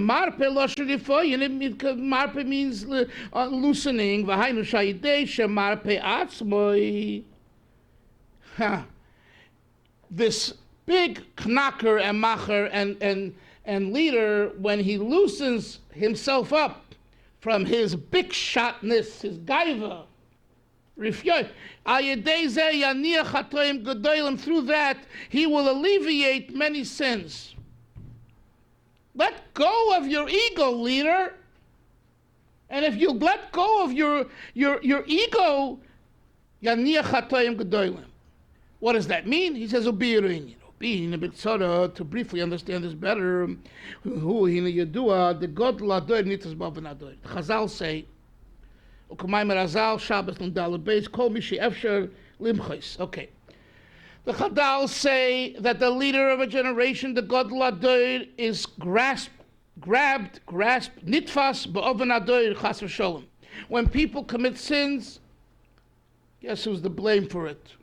Marpe losherifoi, and marpe means loosening. V'hainu shayidei shemarpe atzmoi. This big knocker and macher and leader, when he loosens himself up from his big shotness, his gaiva, through that he will alleviate many sins. Let go of your ego, leader. And if you let go of your ego, what does that mean? He says, to briefly understand this better, the God Chazal say, okay. The Chazal say that the leader of a generation, the God Ladoir, is grasped, nitfas ba'oven adoir chas v'sholem. When people commit sins, guess who's to blame for it?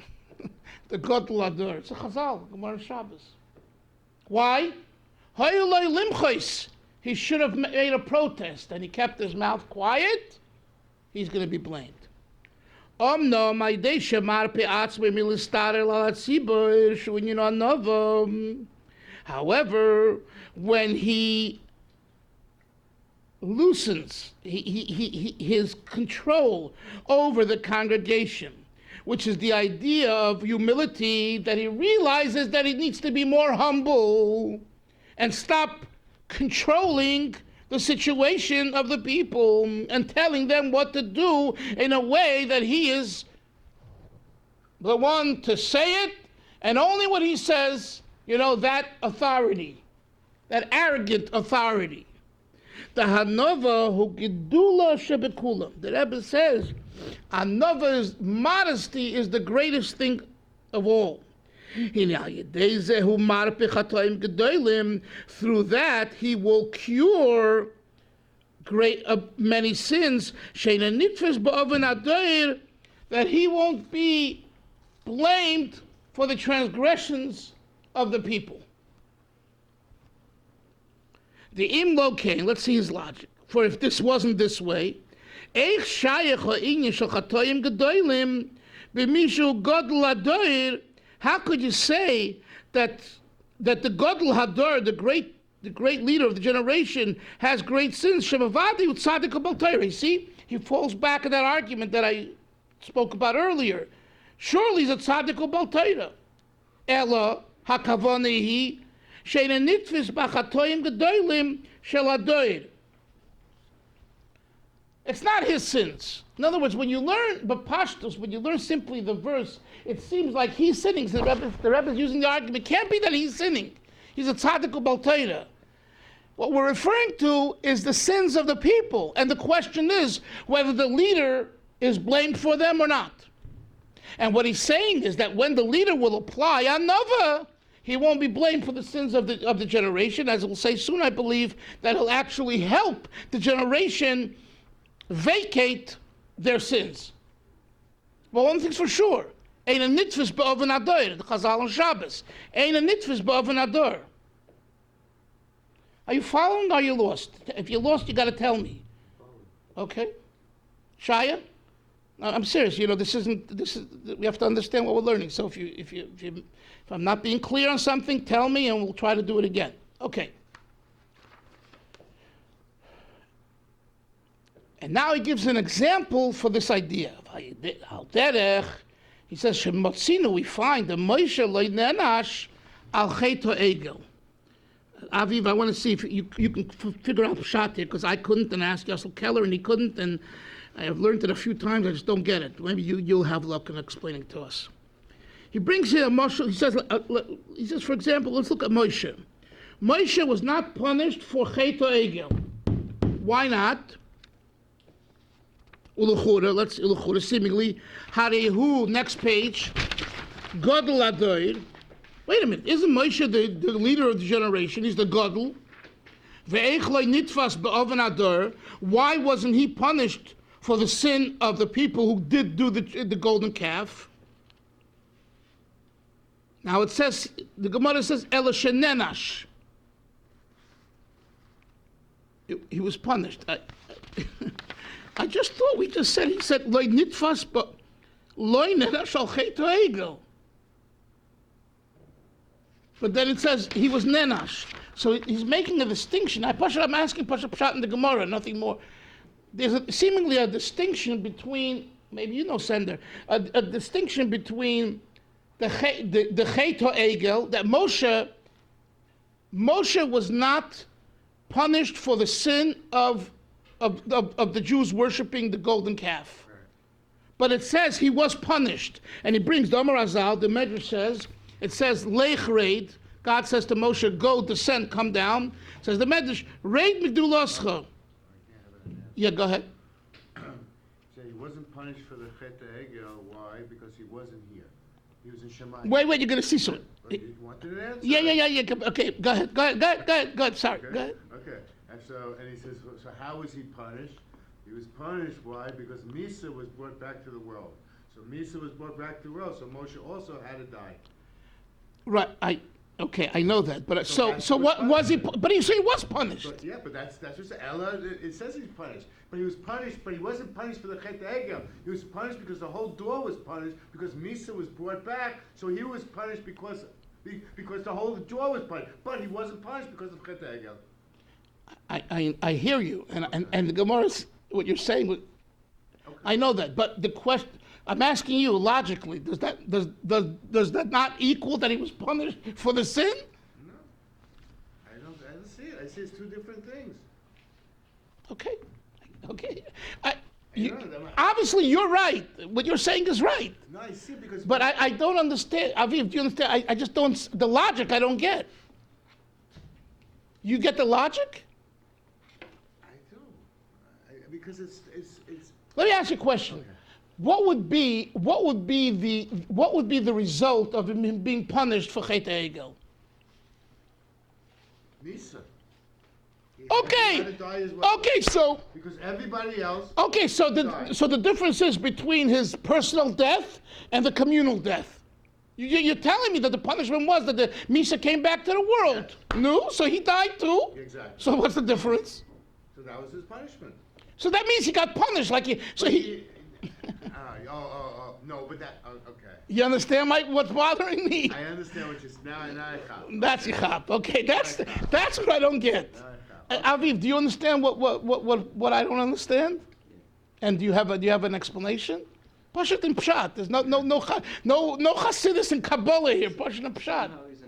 The God Ladoir. It's a Chazal, Gemara Shabbos. Why? He should have made a protest and he kept his mouth quiet. He's going to be blamed. However, when he loosens his control over the congregation, which is the idea of humility, that he realizes that he needs to be more humble and stop controlling the situation of the people and telling them what to do in a way that he is the one to say it, and only what he says, that authority, that arrogant authority. The Hanova who gidula shebekulam. The Rebbe says, Hanova's modesty is the greatest thing of all. Through that, he will cure many sins, that he won't be blamed for the transgressions of the people. The imlo came, let's see his logic. For if this wasn't this way, how could you say that the Gadol Hador, the great leader of the generation, has great sins? See, he falls back in that argument that I spoke about earlier. Surely he's a tzaddik bal Torah. Ela hakavonehi sheina nitfis b'chatoyim gedolim shel hadoir. It's not his sins. In other words, when you learn B'pashtus, when you learn simply the verse, it seems like he's sinning. So the Rebbe is using the argument. It can't be that he's sinning. He's a tzaddik bal Torah. What we're referring to is the sins of the people. And the question is whether the leader is blamed for them or not. And what he's saying is that when the leader will apply anova, he won't be blamed for the sins of the generation. As we'll say soon, I believe, that he'll actually help the generation vacate their sins. Well, one thing's for sure. Ein a nitfis ba'oven ador. The Chazal on Shabbos. Ein a nitfis ba'oven ador. Are you following or are you lost? If you're lost, you got to tell me. Okay? Shaya? No, I'm serious. This is. We have to understand what we're learning. So if I'm not being clear on something, tell me and we'll try to do it again. Okay. And now he gives an example for this idea. He says, we find the Moshe Leinash al Cheto Egel. Aviv, I want to see if you can figure out Pshat here, because I couldn't, and I asked Yosel Keller, and he couldn't, and I have learned it a few times, I just don't get it. Maybe you'll have luck in explaining to us. He brings here a Moshe, he says, for example, let's look at Moshe. Moshe was not punished for Cheto Egel. Why not? Uluchura, seemingly, Harehu, next page, Gadol Adoir. Wait a minute, isn't Moshe the leader of the generation? He's the Gadol. Ve'echloi nitfas ba'oven ador. Why wasn't he punished for the sin of the people who did do the golden calf? Now it says, the Gemara says, Ela shenenash. he was punished. I just thought we just said, he said, Loi nitfas, but Loi nenash al chet ha'egel. But then it says he was nenash. So he's making a distinction. I'm asking Pasha Pshat in the Gemara, nothing more. There's seemingly a distinction between, maybe you know, Sender, a distinction between the chet ha'egel, that Moshe was not punished for the sin of the Jews worshiping the golden calf. Right. But it says he was punished. And he brings the Amar Azal, the Medrash says, it says, Lech raid, God says to Moshe, go, descend, come down. It says the Medrash, raid migduloscha. Yeah, go ahead. So he wasn't punished for the Chet HaEgel. Why? Because he wasn't here. He was in Shemayim. Wait, you're going to see something. You wanted an answer? Yeah. Okay, go ahead. Sorry, okay. Go ahead. Okay. And he says, so how was he punished? He was punished, why? Because Misa was brought back to the world. So Misa was brought back to the world, so Moshe also had to die. Right, I know that, but so what was he? But he was punished. But that's just Ella. It says he's punished, but he was punished. But he wasn't punished for the Chet HaEgel. He was punished because the whole door was punished because Misa was brought back. So he was punished because the whole door was punished. But he wasn't punished because of Chet HaEgel. I hear you, and the Gemara, what you're saying. Okay. I know that, but the question. I'm asking you logically, does that not equal that he was punished for the sin? No. I don't see it. I see it's two different things. Okay. Obviously you're right. What you're saying is right. No, I see because... But I don't understand. Aviv, do you understand? I just don't... The logic I don't get. You get the logic? I do. Because it's... Let me ask you a question. Okay. What would be the result of him being punished for Chet HaEgel? Misa. Okay. Okay, so because everybody else. Okay, so the difference is between his personal death and the communal death. You're telling me that the punishment was that the Misa came back to the world. Yes. No, so he died too. Exactly. So what's the difference? So that was his punishment. So that means he got punished, like he. So he. No, but that, okay. You understand what's bothering me? I understand what you're saying. Now I chop. That's yichap. Okay, that's what I don't get. Aviv, do you understand what I don't understand? And do you have an explanation? Pashat and pshat. There's no Hasidus and Kabbalah here. Pashat and pshat. No, he's